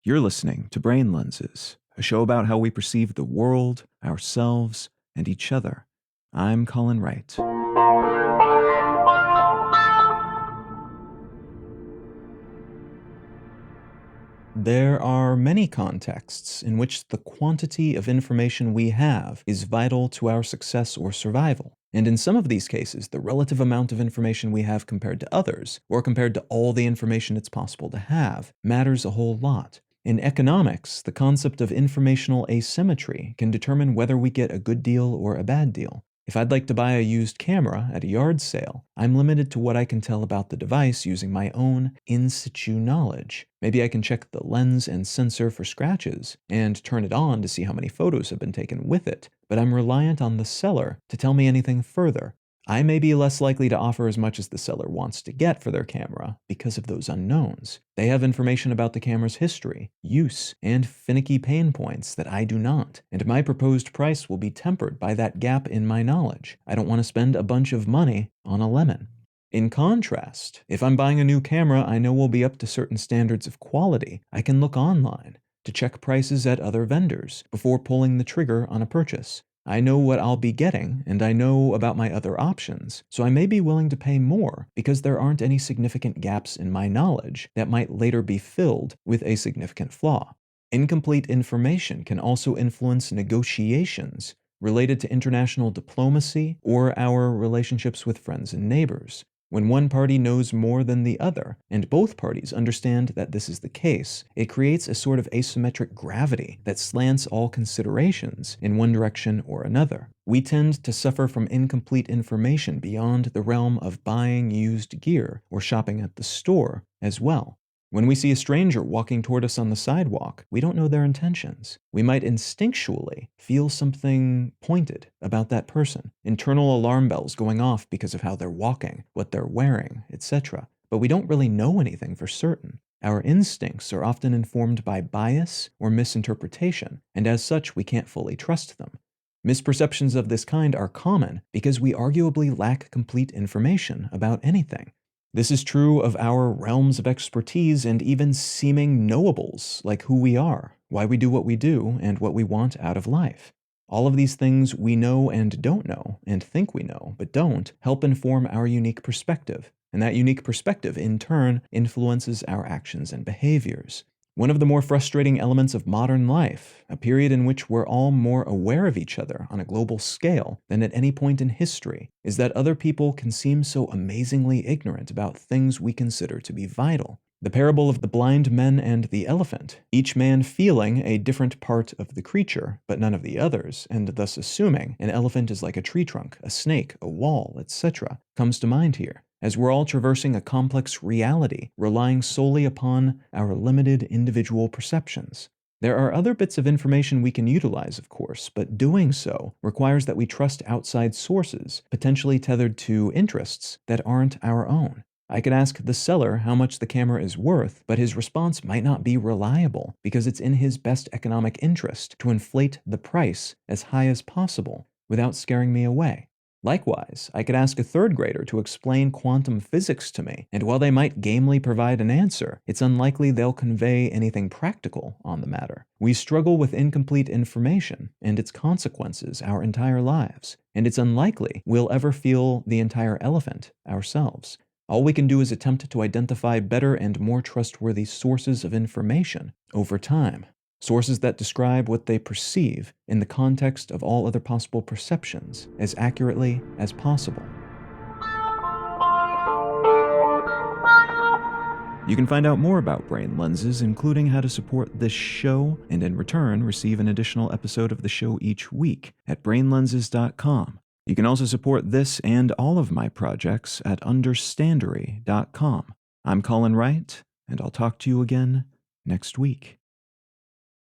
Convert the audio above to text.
You're listening to Brain Lenses, a show about how we perceive the world, ourselves, and each other. I'm Colin Wright. There are many contexts in which the quantity of information we have is vital to our success or survival. And in some of these cases, the relative amount of information we have compared to others, or compared to all the information it's possible to have, matters a whole lot. In economics, the concept of informational asymmetry can determine whether we get a good deal or a bad deal. If I'd like to buy a used camera at a yard sale, I'm limited to what I can tell about the device using my own in situ knowledge. Maybe I can check the lens and sensor for scratches and turn it on to see how many photos have been taken with it, but I'm reliant on the seller to tell me anything further. I may be less likely to offer as much as the seller wants to get for their camera because of those unknowns. They have information about the camera's history, use, and finicky pain points that I do not, and my proposed price will be tempered by that gap in my knowledge. I don't want to spend a bunch of money on a lemon. In contrast, if I'm buying a new camera I know will be up to certain standards of quality, I can look online to check prices at other vendors before pulling the trigger on a purchase. I know what I'll be getting, and I know about my other options, so I may be willing to pay more because there aren't any significant gaps in my knowledge that might later be filled with a significant flaw. Incomplete information can also influence negotiations related to international diplomacy or our relationships with friends and neighbors. When one party knows more than the other, and both parties understand that this is the case, it creates a sort of asymmetric gravity that slants all considerations in one direction or another. We tend to suffer from incomplete information beyond the realm of buying used gear or shopping at the store as well. When we see a stranger walking toward us on the sidewalk, we don't know their intentions. We might instinctually feel something pointed about that person, internal alarm bells going off because of how they're walking, what they're wearing, etc. But we don't really know anything for certain. Our instincts are often informed by bias or misinterpretation, and as such, we can't fully trust them. Misperceptions of this kind are common because we arguably lack complete information about anything. This is true of our realms of expertise and even seeming knowables, like who we are, why we do what we do, and what we want out of life. All of these things we know and don't know, and think we know, but don't, help inform our unique perspective. And that unique perspective, in turn, influences our actions and behaviors. One of the more frustrating elements of modern life, a period in which we're all more aware of each other on a global scale than at any point in history, is that other people can seem so amazingly ignorant about things we consider to be vital. The parable of the blind men and the elephant, each man feeling a different part of the creature, but none of the others, and thus assuming an elephant is like a tree trunk, a snake, a wall, etc., comes to mind here, as we're all traversing a complex reality, relying solely upon our limited individual perceptions. There are other bits of information we can utilize, of course, but doing so requires that we trust outside sources, potentially tethered to interests that aren't our own. I could ask the seller how much the camera is worth, but his response might not be reliable because it's in his best economic interest to inflate the price as high as possible without scaring me away. Likewise, I could ask a third grader to explain quantum physics to me, and while they might gamely provide an answer, it's unlikely they'll convey anything practical on the matter. We struggle with incomplete information and its consequences our entire lives, and it's unlikely we'll ever feel the entire elephant ourselves. All we can do is attempt to identify better and more trustworthy sources of information over time. Sources that describe what they perceive in the context of all other possible perceptions as accurately as possible. You can find out more about Brain Lenses, including how to support this show, and in return receive an additional episode of the show each week at brainlenses.com. You can also support this and all of my projects at understandery.com. I'm Colin Wright, and I'll talk to you again next week.